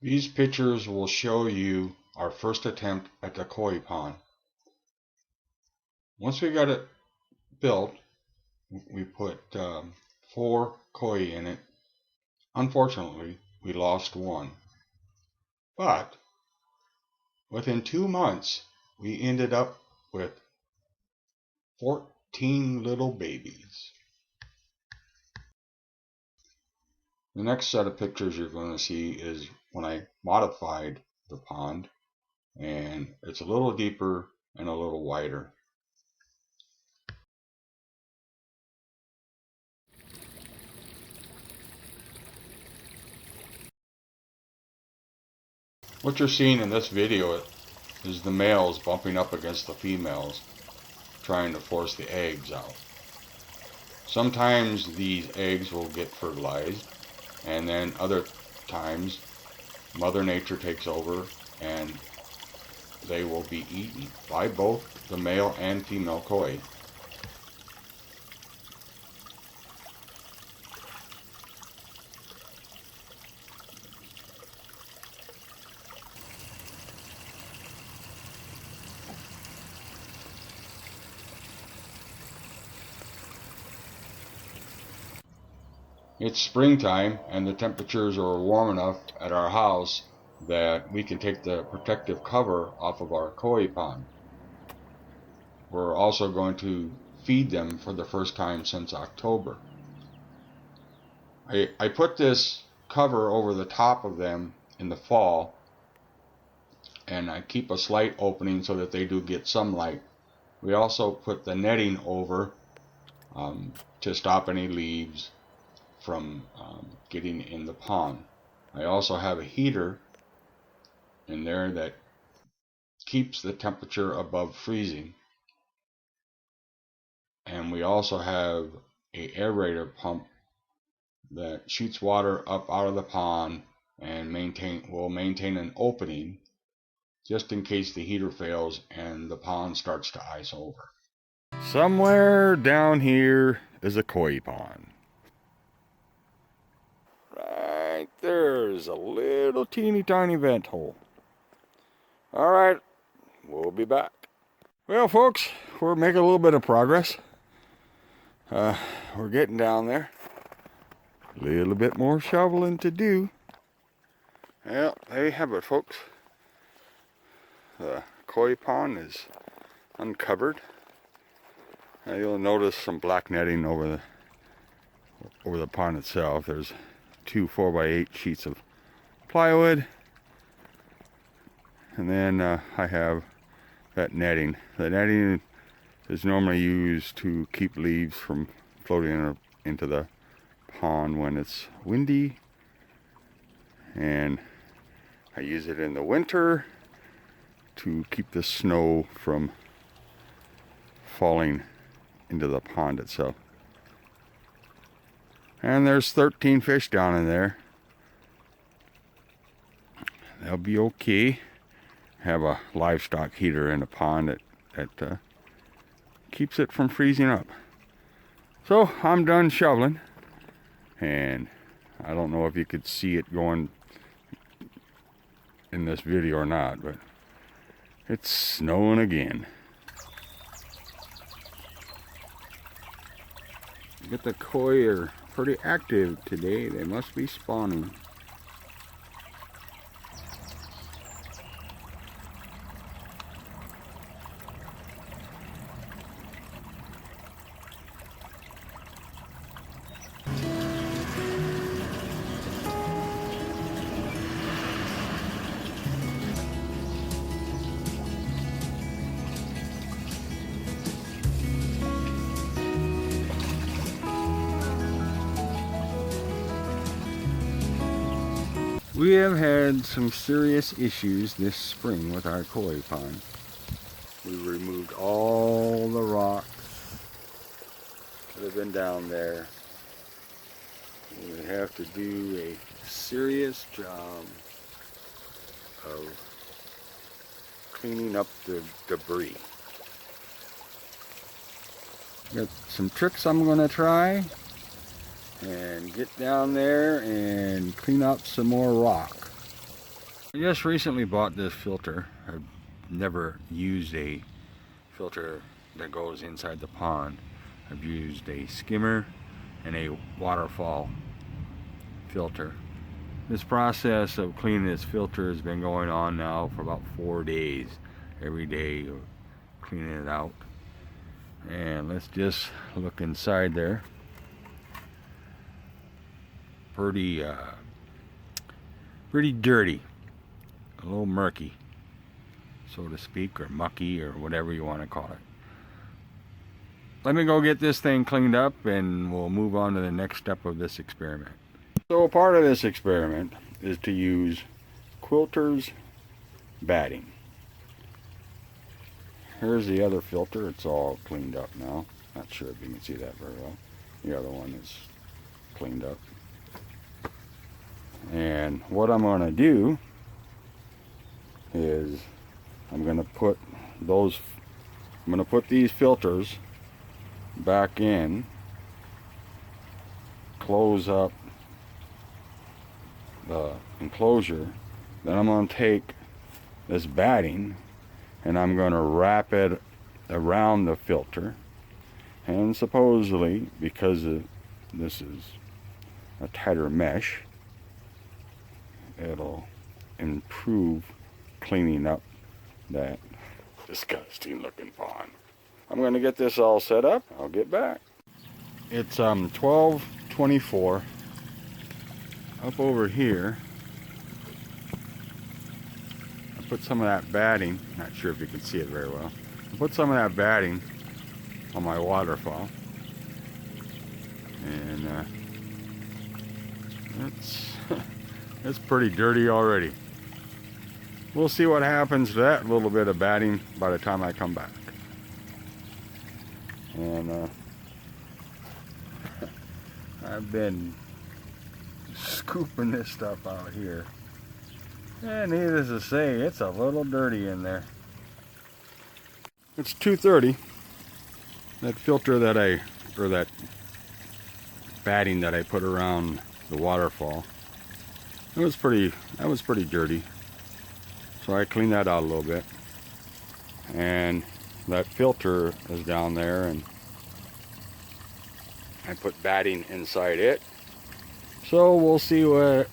These pictures will show you our first attempt at the koi pond. Once we got it built, we put 4 koi in it. Unfortunately, we lost one. But within 2 months, we ended up with 14 little babies. The next set of pictures you're going to see is when I modified the pond, and it's a little deeper and a little wider. What you're seeing in this video is the males bumping up against the females, trying to force the eggs out. Sometimes these eggs will get fertilized, and then other times Mother Nature takes over and they will be eaten by both the male and female koi. It's springtime and the temperatures are warm enough at our house that we can take the protective cover off of our koi pond. We're also going to feed them for the first time since October. I put this cover over the top of them in the fall, and I keep a slight opening so that they do get some light. We also put the netting over to stop any leaves from getting in the pond. I also have a heater in there that keeps the temperature above freezing. And we also have an aerator pump that shoots water up out of the pond and will maintain an opening just in case the heater fails and the pond starts to ice over. Somewhere down here is a koi pond. Right there's a little teeny tiny vent hole. Alright, we'll be back. Well folks, we're making a little bit of progress. We're getting down there. A little bit more shoveling to do. Well, there you have it folks. The koi pond is uncovered. You'll notice some black netting over the pond itself. There's 2 4x8 sheets of plywood, and then I have that netting. The netting is normally used to keep leaves from floating into the pond when it's windy, and I use it in the winter to keep the snow from falling into the pond itself. And there's 13 fish down in there. They'll be okay. Have a livestock heater in a pond that keeps it from freezing up. So I'm done shoveling, and I don't know if you could see it going in this video or not, but it's snowing again. Get the koi are pretty active today. They must be spawning. We have had some serious issues this spring with our koi pond. We removed all the rocks that have been down there. We have to do a serious job of cleaning up the debris. Got some tricks I'm going to try and get down there and clean up some more rock. I just recently bought this filter. I've never used a filter that goes inside the pond. I've used a skimmer and a waterfall filter. This process of cleaning this filter has been going on now for about 4 days. Every day cleaning it out. And let's just look inside there. Pretty dirty, a little murky, so to speak, or mucky, or whatever you want to call it. Let me go get this thing cleaned up and we'll move on to the next step of this experiment. So part of this experiment is to use quilter's batting. Here's the other filter. It's all cleaned up now. Not sure if you can see that very well. The other one is cleaned up. And what I'm going to do is I'm going to put these filters back in, close up the enclosure. Then I'm going to take this batting and I'm going to wrap it around the filter, and supposedly, because this is a tighter mesh, it'll improve cleaning up that disgusting looking pond. I'm going to get this all set up. I'll get back. It's 12:24. Up over here, I put some of that batting, not sure if you can see it very well, I put some of that batting on my waterfall, and it's pretty dirty already. We'll see what happens to that little bit of batting by the time I come back. And I've been scooping this stuff out here, and needless to say, it's a little dirty in there. It's 2:30. That filter that that batting that I put around the waterfall, that was pretty dirty. So I cleaned that out a little bit, and that filter is down there, and I put batting inside it. So we'll see what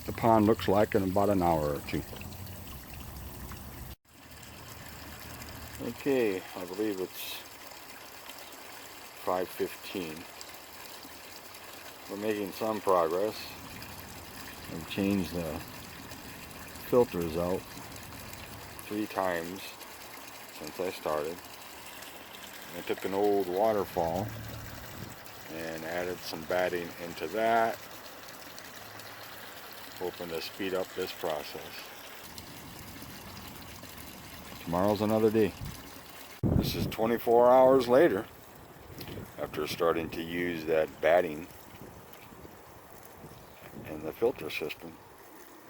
the pond looks like in about an hour or two. Okay, I believe it's 5:15. We're making some progress. I've changed the filters out 3 times since I started. I took an old waterfall and added some batting into that, hoping to speed up this process. Tomorrow's another day. This is 24 hours later after starting to use that batting in the filter system.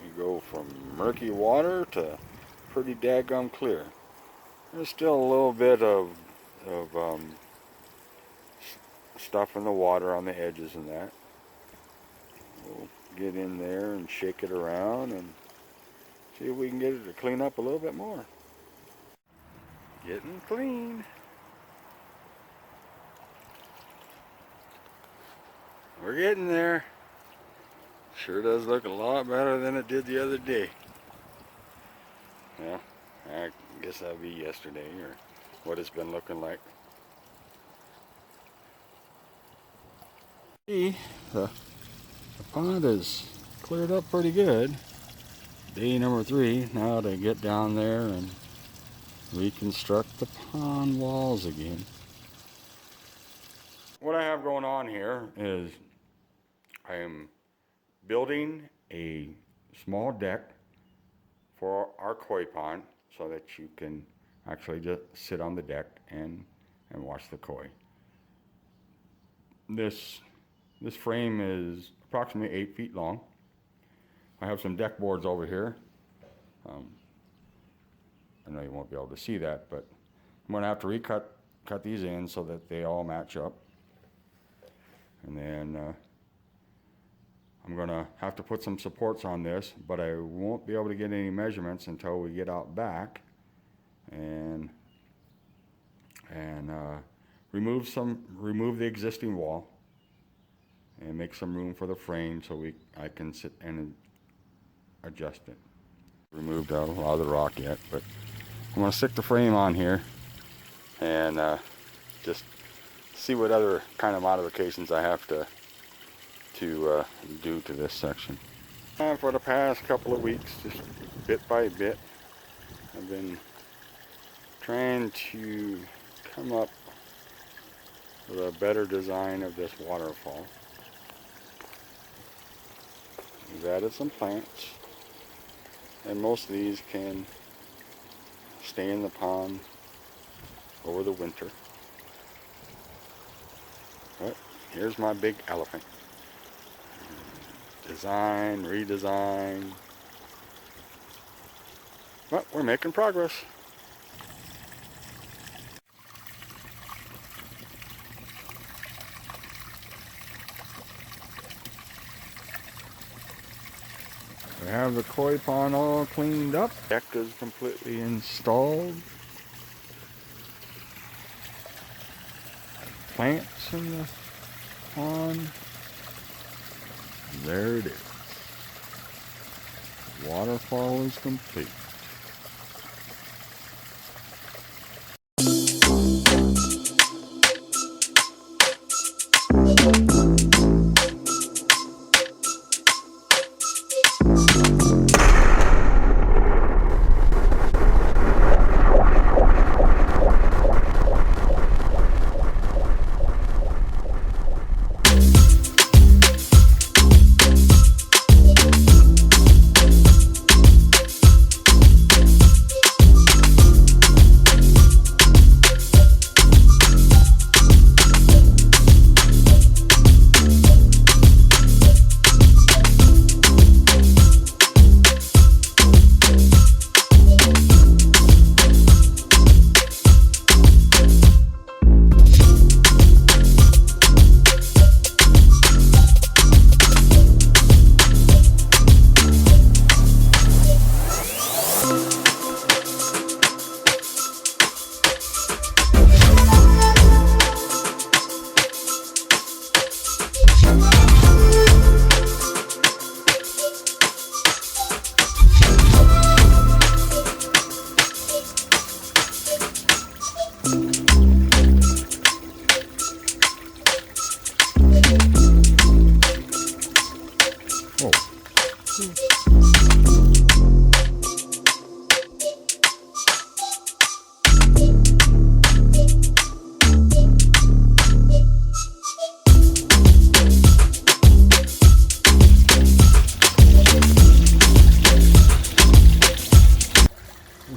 You go from murky water to pretty daggum clear. There's still a little bit of stuff in the water on the edges and that. We'll get in there and shake it around and see if we can get it to clean up a little bit more. Getting clean. We're getting there. Sure does look a lot better than it did the other day. Well, I guess that'll be yesterday, or what it's been looking like. See, the pond is cleared up pretty good. Day number 3, now to get down there and reconstruct the pond walls again. What I have going on here is I am building a small deck for our koi pond so that you can actually just sit on the deck and watch the koi. This frame is approximately 8 feet long. I have some deck boards over here. I know you won't be able to see that, but I'm going to have to cut these in so that they all match up. And then I'm gonna have to put some supports on this, but I won't be able to get any measurements until we get out back and remove the existing wall and make some room for the frame so I can sit and adjust it. Removed a lot of the rock yet, but I'm gonna stick the frame on here and just see what other kind of modifications I have to do to this section. And for the past couple of weeks, just bit by bit, I've been trying to come up with a better design of this waterfall. We've added some plants, and most of these can stay in the pond over the winter. But here's my big elephant. Design, redesign. But we're making progress. We have the koi pond all cleaned up. Deck is completely installed. Plants in the pond. There it is. Waterfall is complete.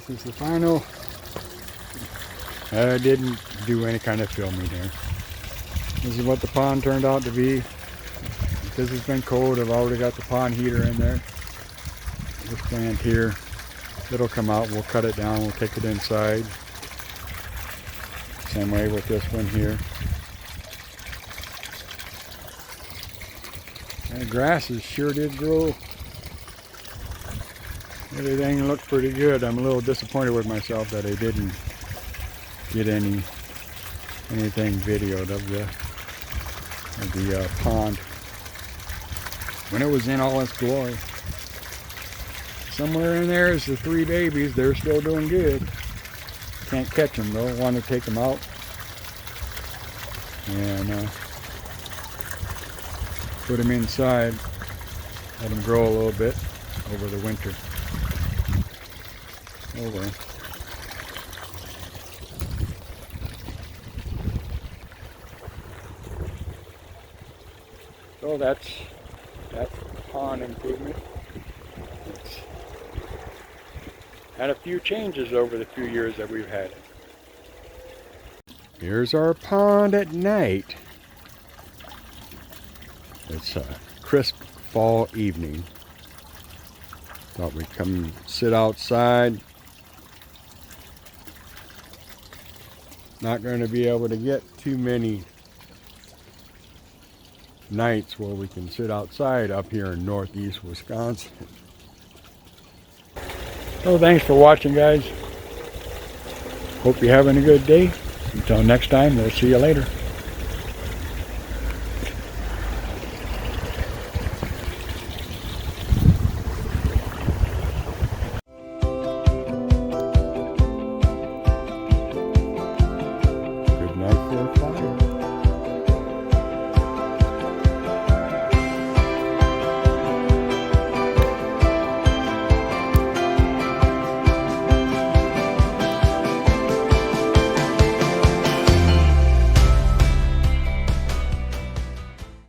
This is the final. I didn't do any kind of filming here. This is what the pond turned out to be. Because it's been cold, I've already got the pond heater in there. This plant here, it'll come out, we'll cut it down, we'll take it inside. Same way with this one here. And the grasses sure did grow. Everything looked pretty good. I'm a little disappointed with myself that I didn't get anything videoed of the pond when it was in all its glory. Somewhere in there is the 3 babies. They're still doing good. Can't catch them though. Want to take them out and put them inside. Let them grow a little bit over the winter. Oh well. So that's pond improvement. It's had a few changes over the few years that we've had it. Here's our pond at night. It's a crisp fall evening. Thought we'd come sit outside. Not going to be able to get too many nights where we can sit outside up here in northeast Wisconsin. So thanks for watching, guys. Hope you're having a good day. Until next time, we'll see you later.